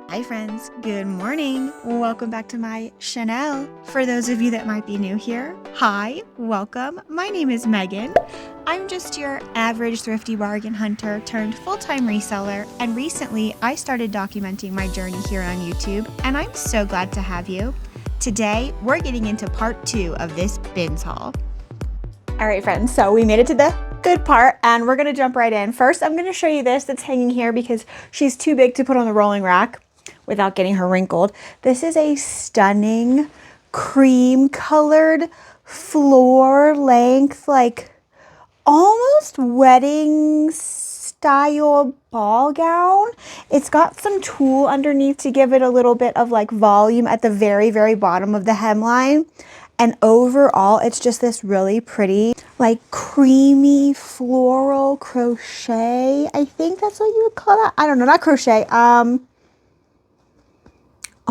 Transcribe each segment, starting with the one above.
Hi friends, good morning. Welcome back to my Chanel. For those of you that might be new here, hi, welcome. My name is Megan. I'm just your average thrifty bargain hunter turned full-time reseller, and recently I started documenting my journey here on YouTube, and I'm so glad to have you. Today, we're getting into part 2 of this bins haul. All right, friends, so we made it to the good part, and we're gonna jump right in. First, I'm gonna show you this that's hanging here because she's too big to put on the rolling rack without getting her wrinkled. This is a stunning cream colored floor length, like almost wedding style ball gown. It's got some tulle underneath to give it a little bit of like volume at the very, very bottom of the hemline. And overall, it's just this really pretty, like creamy floral crochet. I think that's what you would call that. I don't know, not crochet.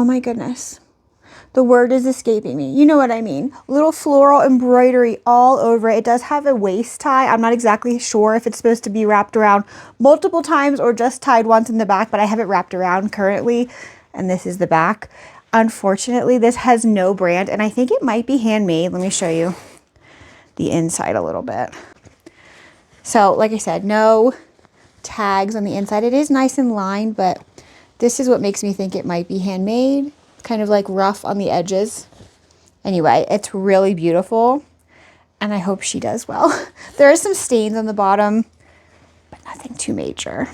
Oh my goodness. The word is escaping me. You know what I mean. Little floral embroidery all over it. It does have a waist tie. I'm not exactly sure if it's supposed to be wrapped around multiple times or just tied once in the back, but I have it wrapped around currently. And this is the back. Unfortunately, this has no brand, and I think it might be handmade. Let me show you the inside a little bit. So, like I said, no tags on the inside. It is nice and lined, but this is what makes me think it might be handmade. Kind of like rough on the edges. Anyway, it's really beautiful, and I hope she does well. There are some stains on the bottom, but nothing too major.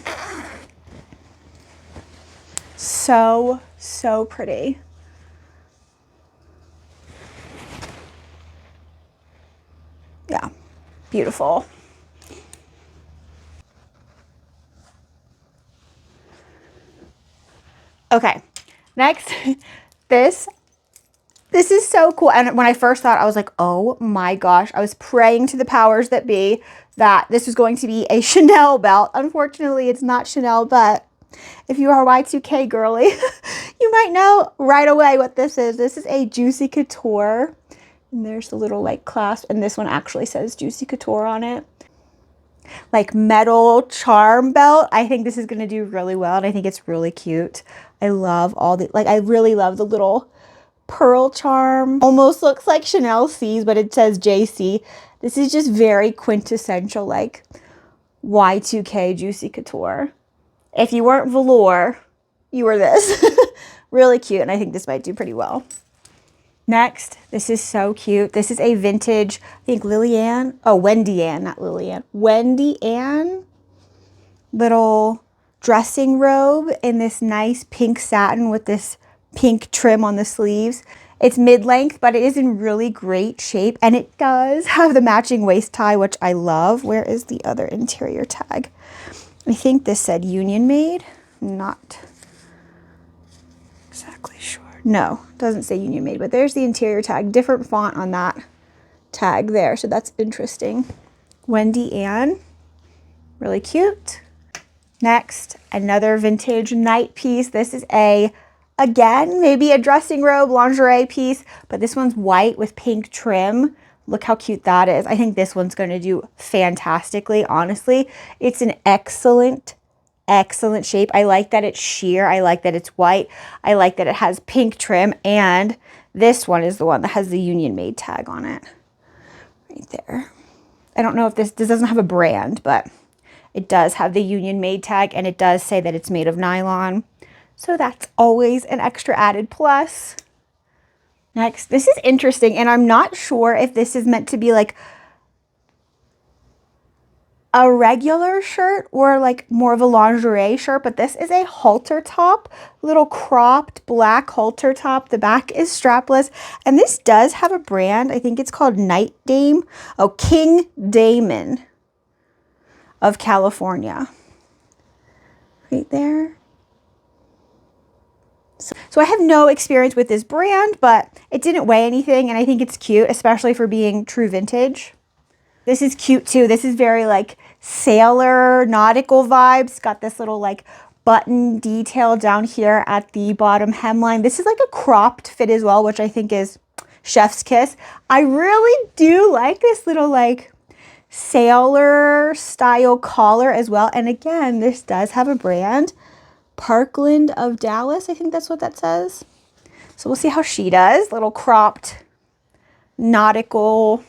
So pretty. Yeah, beautiful. Okay, next, this is so cool. And when I first thought, I was like, oh my gosh, I was praying to the powers that be that this was going to be a Chanel belt. Unfortunately, it's not Chanel, but if you are a Y2K girly, you might know right away what this is. This is a Juicy Couture. And there's the little like clasp, and this one actually says Juicy Couture on it. Like metal charm belt. I think this is going to do really well, and I think it's really cute. I love all the, like, I really love the little pearl charm. Almost looks like Chanel C's, but it says JC. This is just very quintessential, like Y2K Juicy Couture. If you weren't velour, you were this. Really cute, and I think this might do pretty well. Next, this is so cute. This is a vintage, I think Lillian. Oh, Wendy Ann, not Lillian. Wendy Ann little dressing robe in this nice pink satin with this pink trim on the sleeves. It's mid-length, but it is in really great shape, and it does have the matching waist tie, which I love. Where is the other interior tag? I think this said Union Made. Not exactly sure. No, doesn't say Union Made, but there's the interior tag. Different font on that tag there, so that's interesting. Wendy Ann, really cute. Next, another vintage night piece. This is again, maybe a dressing robe, lingerie piece, but this one's white with pink trim. Look how cute that is. I think this one's going to do fantastically, honestly. It's an excellent shape. I like that it's sheer. I like that it's white. I like that it has pink trim, and this one is the one that has the Union Made tag on it. Right there. I don't know if this doesn't have a brand, but it does have the Union Made tag, and it does say that it's made of nylon. So that's always an extra added plus. Next, this is interesting, and I'm not sure if this is meant to be like a regular shirt or like more of a lingerie shirt, but this is a halter top, little cropped black halter top. The back is strapless, and this does have a brand. I think it's called Night Dame. Oh, King Damon of California. Right there. So I have no experience with this brand, but it didn't weigh anything, and I think it's cute, especially for being true vintage. This is cute too. This is very like sailor nautical vibes. Got this little like button detail down here at the bottom hemline. This is like a cropped fit as well, which I think is chef's kiss. I really do like this little like sailor style collar as well. And again, this does have a brand. Parkland of Dallas. I think that's what that says. So we'll see how she does. Little cropped nautical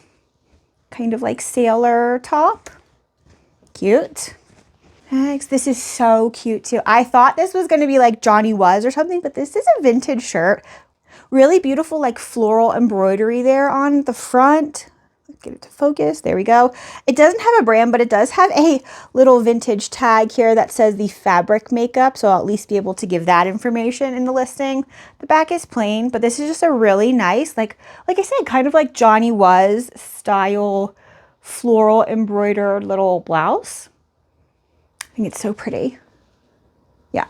kind of like sailor top. Cute. Next, this is so cute too. I thought this was going to be like Johnny Was or something, but this is a vintage shirt. Really beautiful like floral embroidery there on the front. Get it to focus. There we go. It doesn't have a brand, but it does have a little vintage tag here that says the fabric makeup. So I'll at least be able to give that information in the listing. The back is plain, but this is just a really nice, like I said, kind of like Johnny Was style floral embroidered little blouse. I think it's so pretty. Yeah.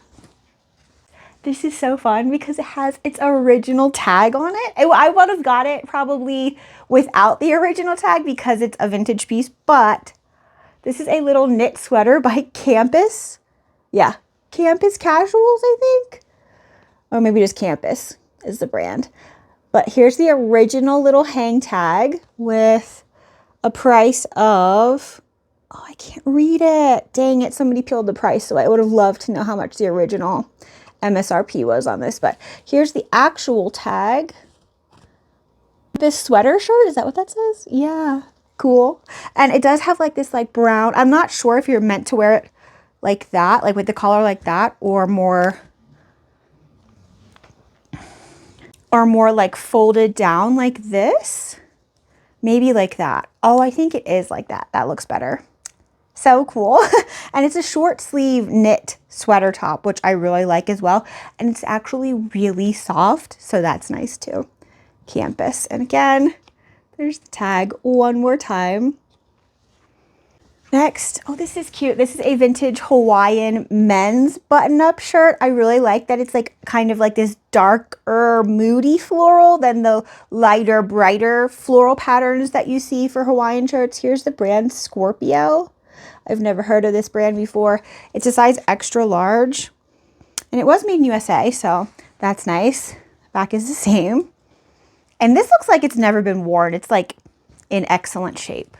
This is so fun because it has its original tag on it. I would have got it probably without the original tag because it's a vintage piece, but this is a little knit sweater by Campus. Yeah, Campus Casuals, I think. Or maybe just Campus is the brand. But here's the original little hang tag with a price of, oh, I can't read it. Dang it, somebody peeled the price, so I would have loved to know how much the original MSRP was on this, but here's the actual tag. This sweater shirt, is that what that says? Yeah, cool. And it does have like this like brown, I'm not sure if you're meant to wear it like that, like with the collar like that, or more like folded down like this. Maybe like that. Oh, I think it is like that. That looks better. So cool. And it's a short sleeve knit sweater top, which I really like as well. And it's actually really soft, so that's nice too. Campus. And again, there's the tag one more time. Next, oh, this is cute. This is a vintage Hawaiian men's button-up shirt. I really like that it's like kind of like this darker, moody floral than the lighter, brighter floral patterns that you see for Hawaiian shirts. Here's the brand Scorpio. I've never heard of this brand before. It's a size extra large, and it was made in USA, so that's nice. Back is the same. And this looks like it's never been worn. It's like in excellent shape.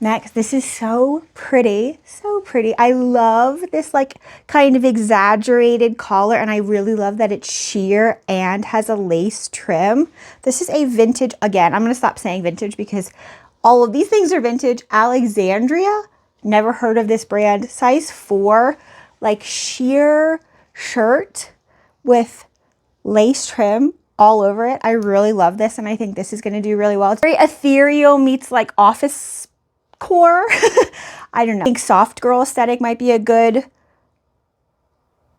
Next, this is so pretty, so pretty. I love this like kind of exaggerated collar, and I really love that it's sheer and has a lace trim. This is a vintage, again, I'm gonna stop saying vintage because all of these things are vintage. Alexandria, never heard of this brand. Size 4, like sheer shirt with lace trim all over it. I really love this, and I think this is gonna do really well. It's very ethereal meets like office core. I don't know. I think soft girl aesthetic might be a good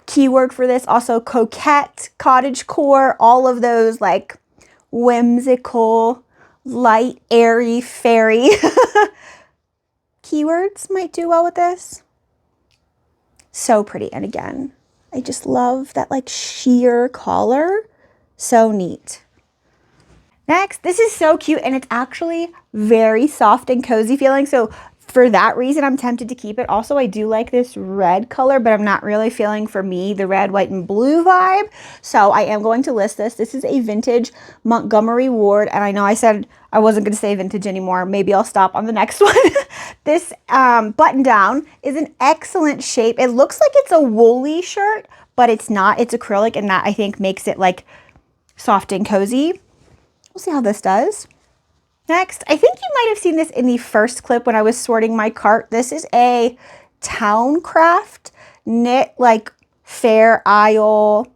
keyword for this. Also coquette, cottage core, all of those like whimsical, light, airy, fairy keywords might do well with this. So pretty. And again, I just love that like sheer collar. So neat. Next, this is so cute, and it's actually very soft and cozy feeling. So for that reason, I'm tempted to keep it. Also, I do like this red color, but I'm not really feeling, for me, the red, white, and blue vibe. So I am going to list this. This is a vintage Montgomery Ward, and I know I said I wasn't going to say vintage anymore. Maybe I'll stop on the next one. This button down is in excellent shape. It looks like it's a woolly shirt, but it's not. It's acrylic, and that I think makes it like soft and cozy. We'll see how this does. Next, I think you might have seen this in the first clip when I was sorting my cart. This is a Towncraft knit, like Fair Isle,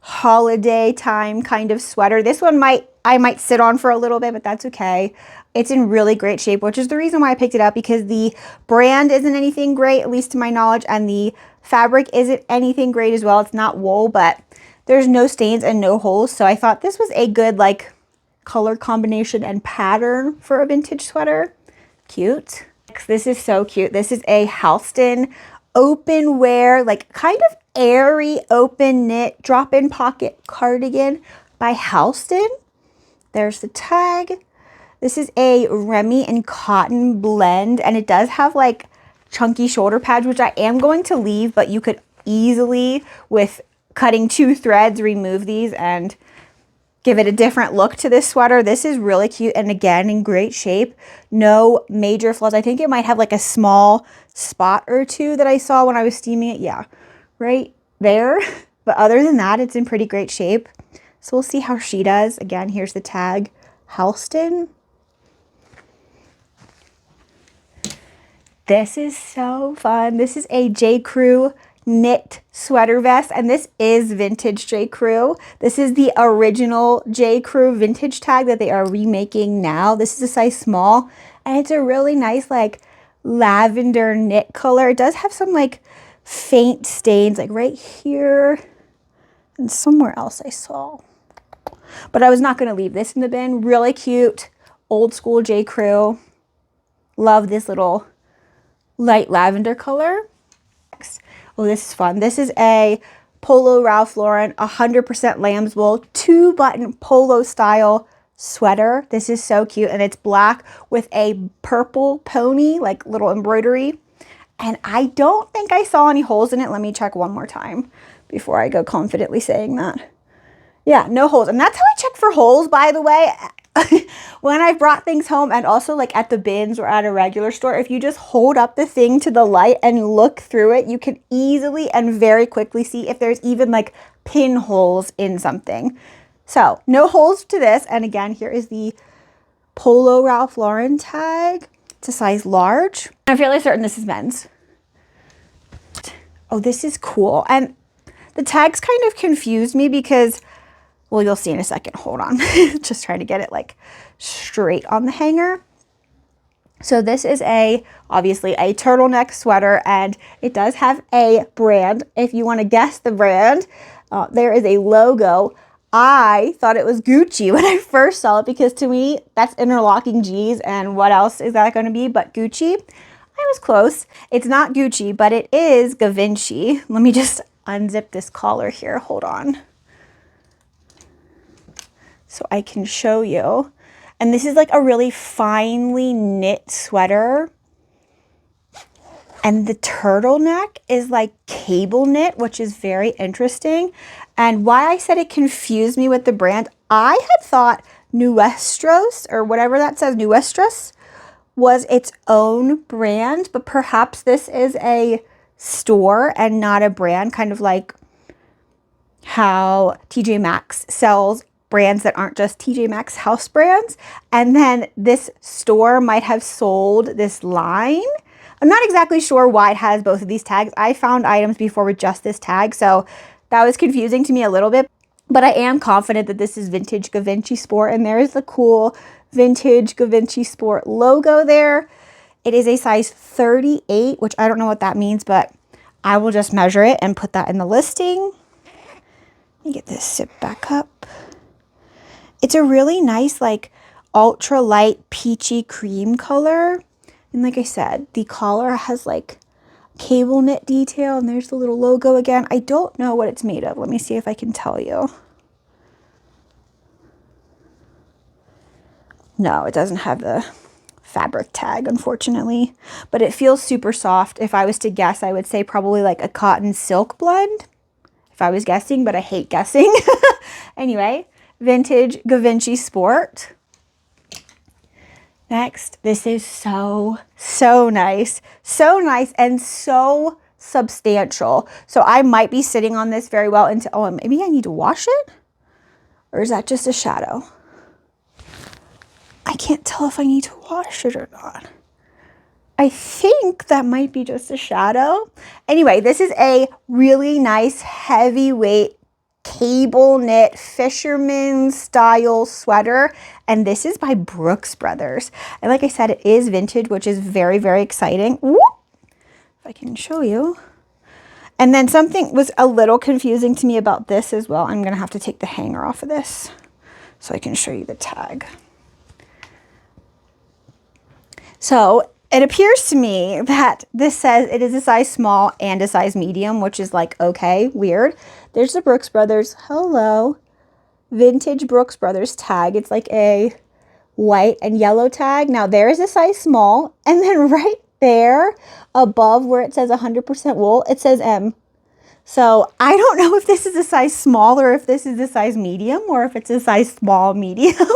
holiday time kind of sweater. This one I might sit on for a little bit, but that's okay. It's in really great shape, which is the reason why I picked it up, because the brand isn't anything great, at least to my knowledge, and the fabric isn't anything great as well. It's not wool, but there's no stains and no holes. So I thought this was a good like color combination and pattern for a vintage sweater. Cute. This is so cute. This is a Halston open wear, like kind of airy open knit drop-in pocket cardigan by Halston. There's the tag. This is a Remy and cotton blend, and it does have like chunky shoulder pads, which I am going to leave, but you could easily, with cutting 2 threads, remove these and give it a different look to this sweater. This is really cute, and again, in great shape. No major flaws. I think it might have like a small spot or two that I saw when I was steaming it. Yeah, right there. But other than that, it's in pretty great shape. So we'll see how she does. Again, here's the tag, Halston. This is so fun. This is a J. Crew knit sweater vest, and this is vintage J. Crew. This is the original J. Crew vintage tag that they are remaking now. This is a size small, and it's a really nice like lavender knit color. It does have some like faint stains like right here and somewhere else I saw. But I was not going to leave this in the bin. Really cute, old school J. Crew. Love this little light lavender color. Oh, this is fun. This is a Polo Ralph Lauren 100% lamb's wool 2-button polo style sweater. This is so cute, and it's black with a purple pony, like little embroidery. And I don't think I saw any holes in it. Let me check one more time before I go confidently saying that. Yeah, no holes. And that's how I check for holes, by the way. When I've brought things home, and also like at the bins or at a regular store, if you just hold up the thing to the light and look through it, you can easily and very quickly see if there's even like pinholes in something. So no holes to this. And again, here is the Polo Ralph Lauren tag. It's a size large. I'm fairly certain this is men's. Oh, this is cool. And the tags kind of confused me because, well, you'll see in a second. Hold on. Just trying to get it like straight on the hanger. So this is obviously a turtleneck sweater, and it does have a brand. If you want to guess the brand, there is a logo. I thought it was Gucci when I first saw it, because to me, that's interlocking G's, and what else is that going to be but Gucci? I was close. It's not Gucci, but it is Givenchy. Let me just unzip this collar here. Hold on, so I can show you. And this is like a really finely knit sweater. And the turtleneck is like cable knit, which is very interesting. And why I said it confused me with the brand, I had thought Nuestros, or whatever that says, Nuestros, was its own brand, but perhaps this is a store and not a brand, kind of like how TJ Maxx sells brands that aren't just TJ Maxx house brands. And then this store might have sold this line. I'm not exactly sure why it has both of these tags. I found items before with just this tag, so that was confusing to me a little bit. But I am confident that this is vintage Givenchy Sport, and there is the cool vintage Givenchy Sport logo there. It is a size 38, which I don't know what that means, but I will just measure it and put that in the listing. Let me get this zipped back up. It's a really nice, like, ultra light peachy cream color. And like I said, the collar has like cable knit detail, and there's the little logo again. I don't know what it's made of. Let me see if I can tell you. No, it doesn't have the fabric tag, unfortunately, but it feels super soft. If I was to guess, I would say probably like a cotton silk blend, if I was guessing, but I hate guessing. Anyway, vintage Givenchy Sport. Next, this is so nice. So nice and so substantial. So I might be sitting on this very well into, oh, maybe I need to wash it? Or is that just a shadow? I can't tell if I need to wash it or not. I think that might be just a shadow. Anyway, this is a really nice heavyweight cable knit fisherman style sweater, and this is by Brooks Brothers. And like I said, it is vintage, which is very, very exciting. Whoop! If I can show you. And then something was a little confusing to me about this as well. I'm gonna have to take the hanger off of this so I can show you the tag. So it appears to me that this says it is a size small and a size medium, which is like, okay, weird. There's the Brooks Brothers, hello, vintage Brooks Brothers tag. It's like a white and yellow tag. Now there is a size small, and then right there above where it says 100% wool, it says M. So I don't know if this is a size small or if this is a size medium or if it's a size small medium.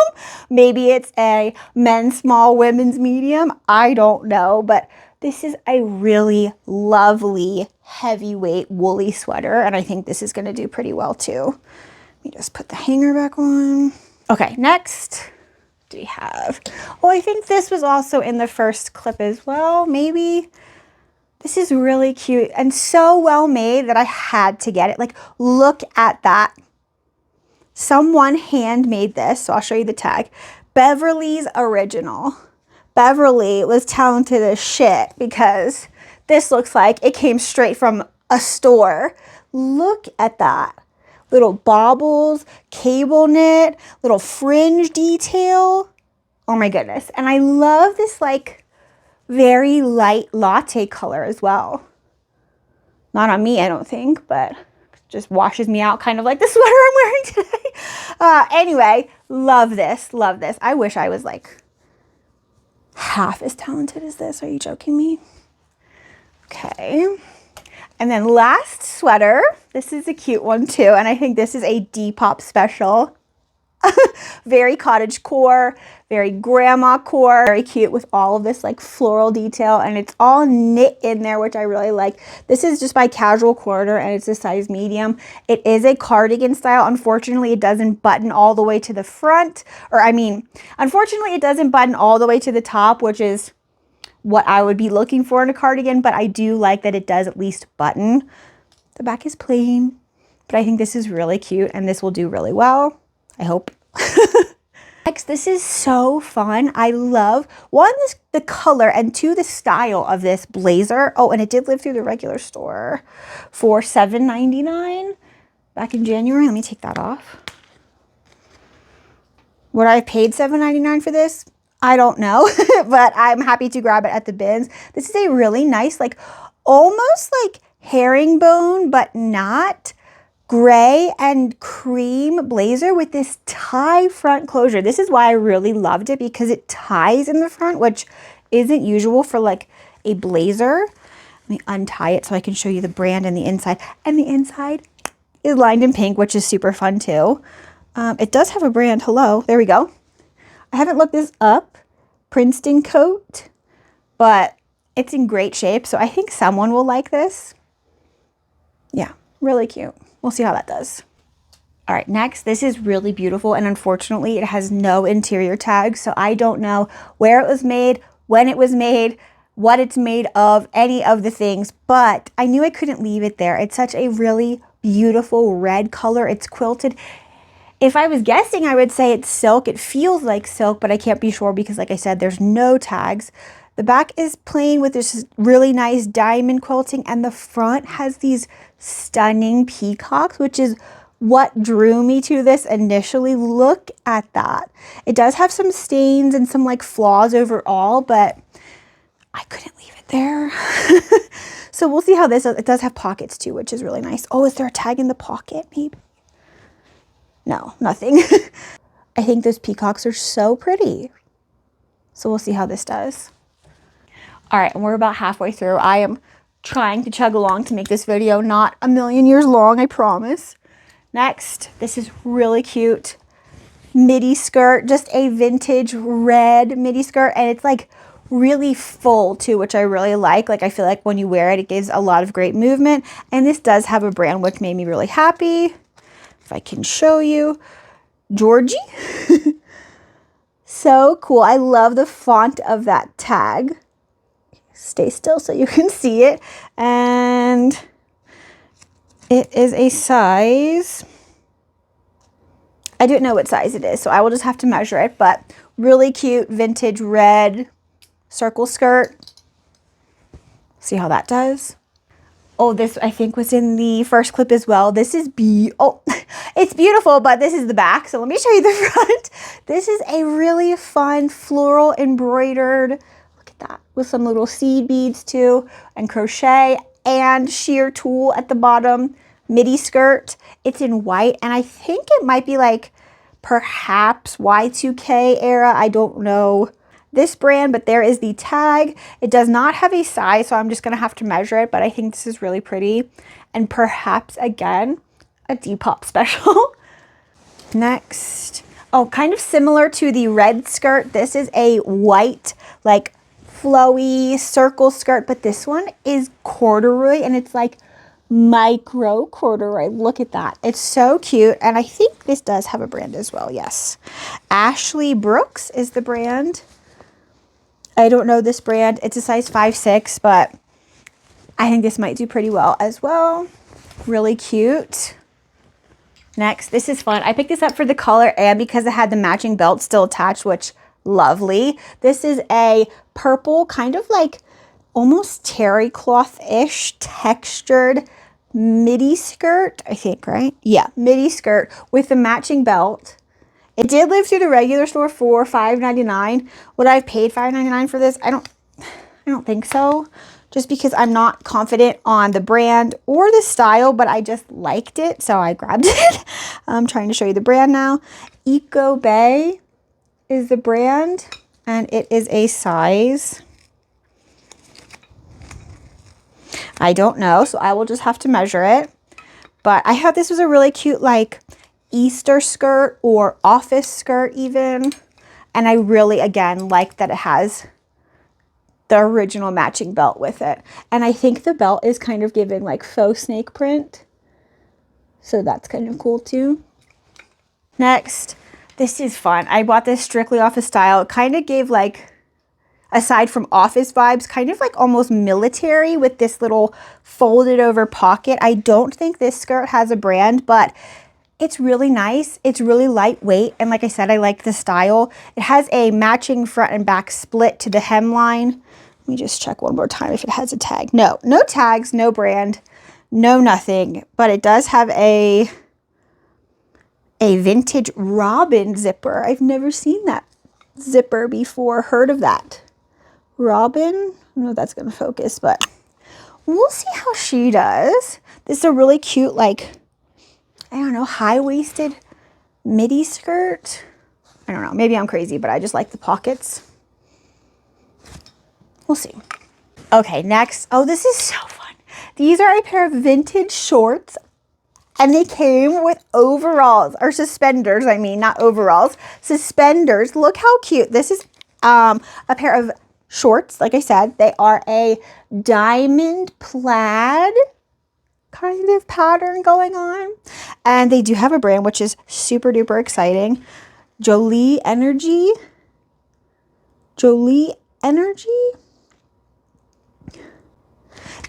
Maybe it's a men's small, women's medium. I don't know, but This is a really lovely, heavyweight, woolly sweater, and I think this is gonna do pretty well too. Let me just put the hanger back on. Okay, next, do we have, oh, I think this was also in the first clip as well, maybe. This is really cute and so well made that I had to get it. Like, look at that. Someone handmade this, so I'll show you the tag. Beverly's Original. Beverly was talented as shit because this looks like it came straight from a store. Look at that. Little baubles, cable knit, little fringe detail. Oh my goodness. And I love this like very light latte color as well. Not on me, I don't think, but just washes me out kind of like the sweater I'm wearing today. Anyway, love this, love this. I wish I was like half as talented as this. Are you joking me? Okay. And then last sweater, this is a cute one too, and I think this is a Depop special. Very cottagecore, very grandma core, very cute with all of this like floral detail, and it's all knit in there, which I really like. This is just by Casual Quarter and it's a size medium. It is a cardigan style. Unfortunately, it doesn't button all the way to the front, or I mean, unfortunately it doesn't button all the way to the top, which is what I would be looking for in a cardigan, but I do like that it does at least button. The back is plain, but I think this is really cute and this will do really well. I hope. Next, this is so fun. I love, one, the color, and two, the style of this blazer. Oh, and it did live through the regular store for $7.99 back in January. Let me take that off. Would I have paid $7.99 for this? I don't know, but I'm happy to grab it at the bins. This is a really nice, like almost like herringbone, but not, gray and cream blazer with this tie front closure. This is why I really loved it, because it ties in the front, which isn't usual for like a blazer. Let me untie it so I can show you the brand and the inside. And the inside is lined in pink, which is super fun too. It does have a brand. Hello, there we go. I haven't looked this up, Princeton coat, but it's in great shape. So I think someone will like this. Yeah, really cute. We'll see how that does. All right, next, this is really beautiful, and unfortunately it has no interior tag, so I don't know where it was made, when it was made, what it's made of, any of the things, but I knew I couldn't leave it there. It's such a really beautiful red color. It's quilted. If I was guessing, I would say it's silk. It feels like silk, but I can't be sure because, like I said, there's no tags. The back is plain with this really nice diamond quilting, and the front has these stunning peacocks, which is what drew me to this initially. Look at that. It does have some stains and some like flaws overall, but I couldn't leave it there. So we'll see how this is. It does have pockets too, which is really nice. Oh, is there a tag in the pocket maybe? No, nothing. I think those peacocks are so pretty. So we'll see how this does. All right, and we're about halfway through. I am trying to chug along to make this video not a million years long, I promise. Next, this is really cute midi skirt, just a vintage red midi skirt, and it's like really full too, which I really like. Like, I feel like when you wear it, it gives a lot of great movement, and this does have a brand which made me really happy. If I can show you, Georgie. So cool. I love the font of that tag. Stay still so you can see it. And it is a size, I don't know what size it is, so I will just have to measure it, but really cute vintage red circle skirt. See how that does. Oh, this I think was in the first clip as well. This is it's beautiful, but this is the back. So let me show you the front. This is a really fun floral embroidered, look at that, with some little seed beads too, and crochet and sheer tulle at the bottom, midi skirt. It's in white, and I think it might be like perhaps Y2K era. I don't know this brand, but there is the tag. It does not have a size, so I'm just gonna have to measure it, but I think this is really pretty, and perhaps again a Depop special. Next, oh, kind of similar to the red skirt, this is a white like flowy circle skirt, but this one is corduroy and it's like micro corduroy. Look at that. It's so cute. And I think this does have a brand as well. Yes. Ashley Brooks is the brand. I don't know this brand. It's a size 5'6", but I think this might do pretty well as well. Really cute. Next, this is fun. I picked this up for the color and because it had the matching belt still attached, which lovely. This is a purple, kind of like almost terry cloth-ish textured midi skirt, I think, right? Yeah, midi skirt with the matching belt. It did live through the regular store for $5.99. Would I have paid $5.99 for this? I don't think so. Just because I'm not confident on the brand or the style, but I just liked it, so I grabbed it. I'm trying to show you the brand now. Eco Bay is the brand, and it is a size, I don't know, so I will just have to measure it. But I thought this was a really cute, like, Easter skirt or office skirt even. And I really, again, like that it has the original matching belt with it. And I think the belt is kind of giving like faux snake print. So that's kind of cool too. Next, this is fun. I bought this strictly off of style. It kind of gave like, aside from office vibes, kind of like almost military with this little folded over pocket. I don't think this skirt has a brand, but it's really nice. It's really lightweight. And like I said, I like the style. It has a matching front and back split to the hemline. Let me just check one more time if it has a tag. No, no tags, no brand, no nothing. But it does have a vintage robin zipper. I've never seen that zipper before, heard of that. Robin, I don't know if that's going to focus, but we'll see how she does. This is a really cute, like, I don't know, high-waisted midi skirt. I don't know, maybe I'm crazy, but I just like the pockets. We'll see. Okay, next. Oh, this is so fun. These are a pair of vintage shorts, and they came with overalls, or suspenders, I mean, not overalls, suspenders. Look how cute. This is a pair of shorts, like I said. They are a diamond plaid kind of pattern going on. And they do have a brand, which is super duper exciting. Jolie Energy. Jolie Energy.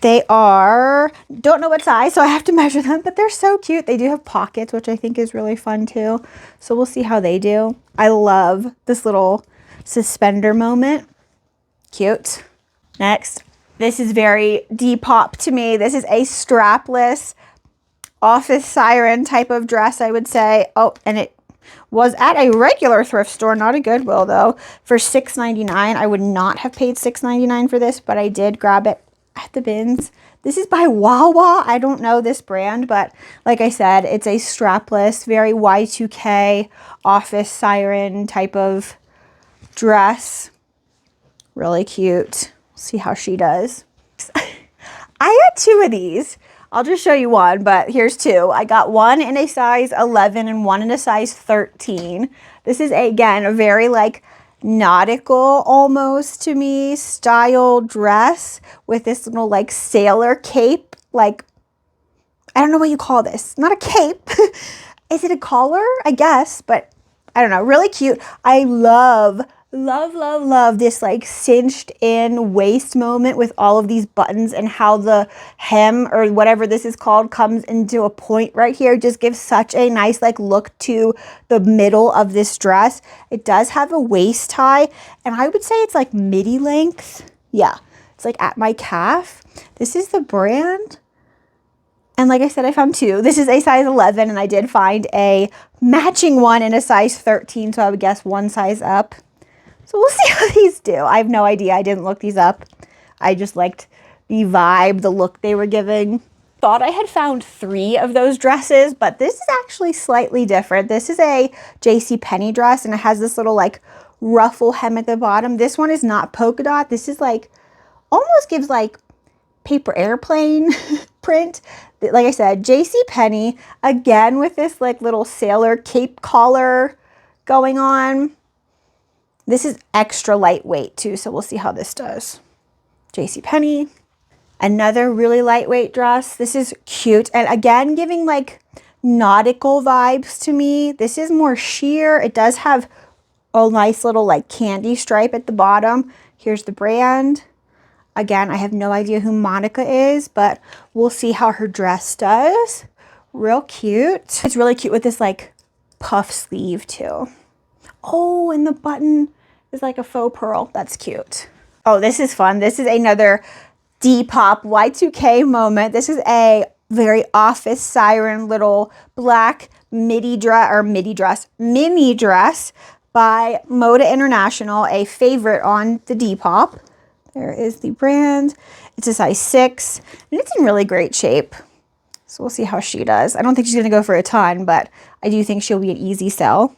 They are, don't know what size, so I have to measure them, but they're so cute. They do have pockets, which I think is really fun too. So we'll see how they do. I love this little suspender moment. Cute. Next, this is very Depop to me. This is a strapless office siren type of dress, I would say. Oh, and it was at a regular thrift store, not a Goodwill though, for $6.99. I would not have paid $6.99 for this, but I did grab it at the bins. This is by Wawa. I don't know this brand, but like I said, it's a strapless, very Y2K office siren type of dress. Really cute. See how she does. I got two of these. I'll just show you one, but here's two. I got one in a size 11 and one in a size 13. This is, again, a very like nautical almost to me style dress with this little like sailor cape. Like, I don't know what you call this. Not a cape. Is it a collar? I guess, but I don't know. Really cute. I love this like cinched in waist moment with all of these buttons and how the hem or whatever this is called comes into a point right here. Just gives such a nice like look to the middle of this dress. It does have a waist tie and I would say it's like midi length. Yeah, it's like at my calf. This is the brand. And like I said, I found two. This is a size 11 and I did find a matching one in a size 13. So I would guess one size up. So we'll see how these do. I have no idea. I didn't look these up. I just liked the vibe, the look they were giving. Thought I had found 3 of those dresses, but this is actually slightly different. This is a JCPenney dress, and it has this little like ruffle hem at the bottom. This one is not polka dot. This is like, almost gives like paper airplane print. Like I said, JCPenney, again with this like little sailor cape collar going on. This is extra lightweight too, so we'll see how this does. JCPenney. Another really lightweight dress. This is cute. And again, giving like nautical vibes to me. This is more sheer. It does have a nice little like candy stripe at the bottom. Here's the brand. Again, I have no idea who Monica is, but we'll see how her dress does. Real cute. It's really cute with this like puff sleeve too. Oh, and the button is like a faux pearl. That's cute. Oh, this is fun. This is another Depop Y2K moment. This is a very office siren little black mini dress by Moda International, a favorite on the Depop. There is the brand. It's a size 6 and it's in really great shape. So we'll see how she does. I don't think she's gonna go for a ton, but I do think she'll be an easy sell.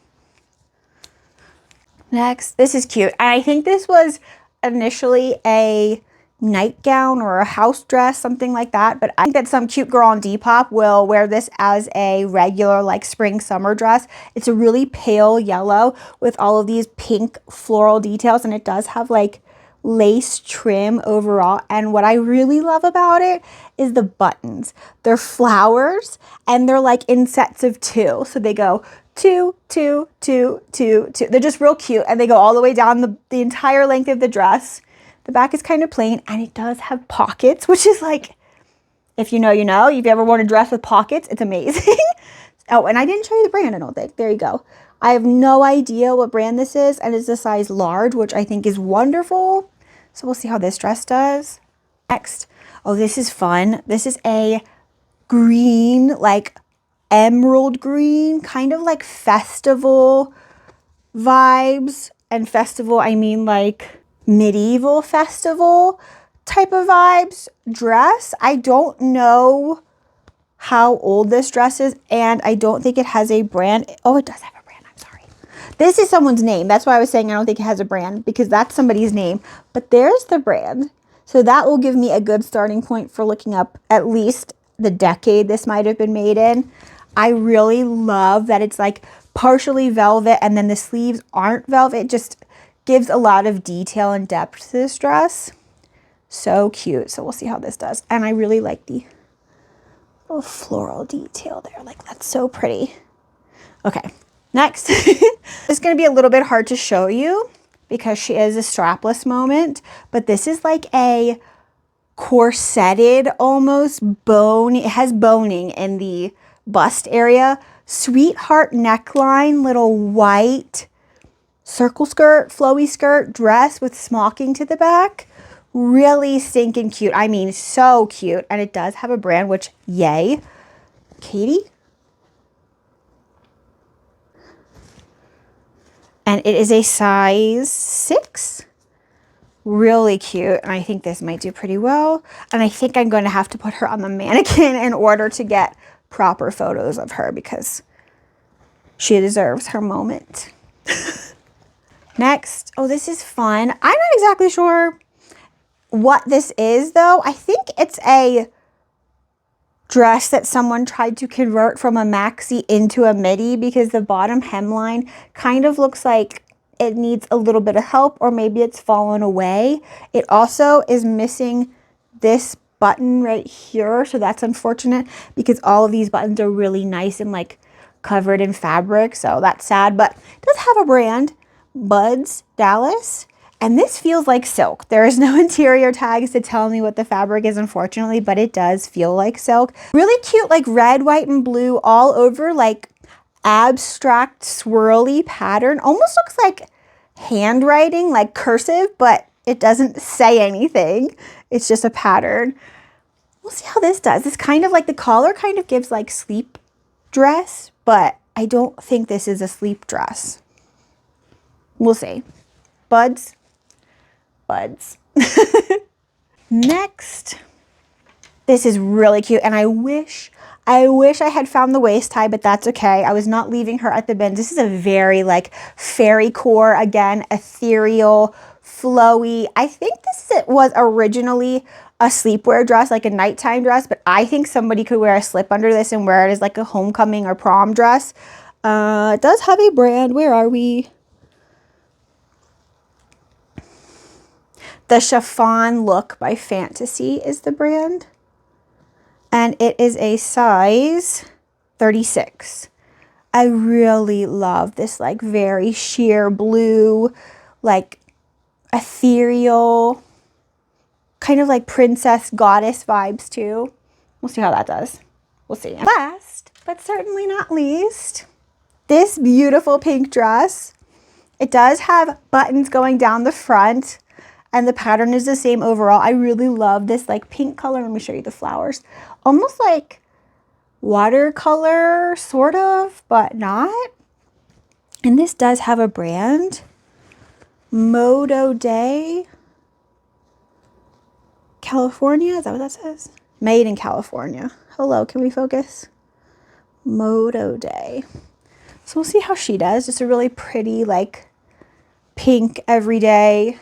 Next, this is cute. And I think this was initially a nightgown or a house dress, something like that. But I think that some cute girl on Depop will wear this as a regular like spring summer dress. It's a really pale yellow with all of these pink floral details. And it does have like lace trim overall. And what I really love about it is the buttons. They're flowers and they're like in sets of 2. So they go 2, 2, 2, 2, 2. They're just real cute and they go all the way down the entire length of the dress. The back is kind of plain and it does have pockets, which is like, if you know, you know. If you've ever worn a dress with pockets, it's amazing. Oh, and I didn't show you the brand, I don't think. There you go. I have no idea what brand this is and it's a size large, which I think is wonderful. So we'll see how this dress does. Next. Oh, this is fun. This is a green, like emerald green, kind of like festival vibes. And festival, I mean like medieval festival type of vibes dress. I don't know how old this dress is and I don't think it has a brand. Oh, it does have a brand. I'm sorry. This is someone's name. That's why I was saying I don't think it has a brand because that's somebody's name. But there's the brand. So that will give me a good starting point for looking up at least the decade this might have been made in. I really love that it's like partially velvet and then the sleeves aren't velvet. It just gives a lot of detail and depth to this dress. So cute. So we'll see how this does. And I really like the little floral detail there. Like that's so pretty. Okay, next. It's going to be a little bit hard to show you because she is a strapless moment, but this is like a corseted almost bone. It has boning in the bust area. Sweetheart neckline, little white circle skirt, flowy skirt, dress with smocking to the back. Really stinking cute. I mean, so cute. And it does have a brand, which, yay. Katie? And it is a size 6. Really cute. And I think this might do pretty well. And I think I'm going to have to put her on the mannequin in order to get proper photos of her because she deserves her moment. Next. Oh, this is fun. I'm not exactly sure what this is though. I think it's a dress that someone tried to convert from a maxi into a midi because the bottom hemline kind of looks like it needs a little bit of help or maybe it's fallen away. It also is missing this button right here. So that's unfortunate because all of these buttons are really nice and like covered in fabric. So that's sad, but it does have a brand, Buds Dallas. And this feels like silk. There is no interior tags to tell me what the fabric is, unfortunately, but it does feel like silk. Really cute, like red, white, and blue all over, like abstract swirly pattern. Almost looks like handwriting, like cursive, but it doesn't say anything. It's just a pattern. We'll see how this does. This kind of like the collar kind of gives like sleep dress, but I don't think this is a sleep dress. We'll see. Buds. Buds. Next. This is really cute and I wish I had found the waist tie, but that's okay. I was not leaving her at the bin. This is a very like fairy core, again, ethereal, flowy. I think this was originally a sleepwear dress, like a nighttime dress, but I think somebody could wear a slip under this and wear it as like a homecoming or prom dress. It does have a brand. Where are we? The Chiffon Look by Fantasy is the brand. And it is a size 36. I really love this like very sheer blue, like ethereal, kind of like princess goddess vibes too. We'll see how that does. We'll see. And last, but certainly not least, this beautiful pink dress. It does have buttons going down the front and the pattern is the same overall. I really love this like pink color. Let me show you the flowers. Almost like watercolor, sort of, but not. And this does have a brand, Modo Day, California. Is that what that says? Made in California. Hello, can we focus? Modo Day. So we'll see how she does. Just a really pretty, like, pink everyday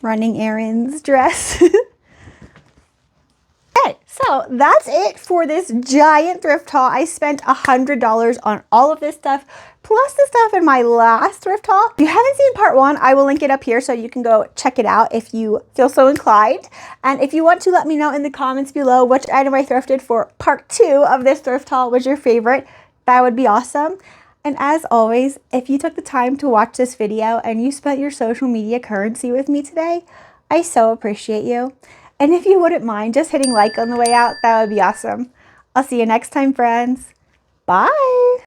running errands dress. Okay, so that's it for this giant thrift haul. I spent $100 on all of this stuff, plus the stuff in my last thrift haul. If you haven't seen part 1, I will link it up here so you can go check it out if you feel so inclined. And if you want to let me know in the comments below which item I thrifted for part 2 of this thrift haul was your favorite, that would be awesome. And as always, if you took the time to watch this video and you spent your social media currency with me today, I so appreciate you. And if you wouldn't mind just hitting like on the way out, that would be awesome. I'll see you next time, friends. Bye.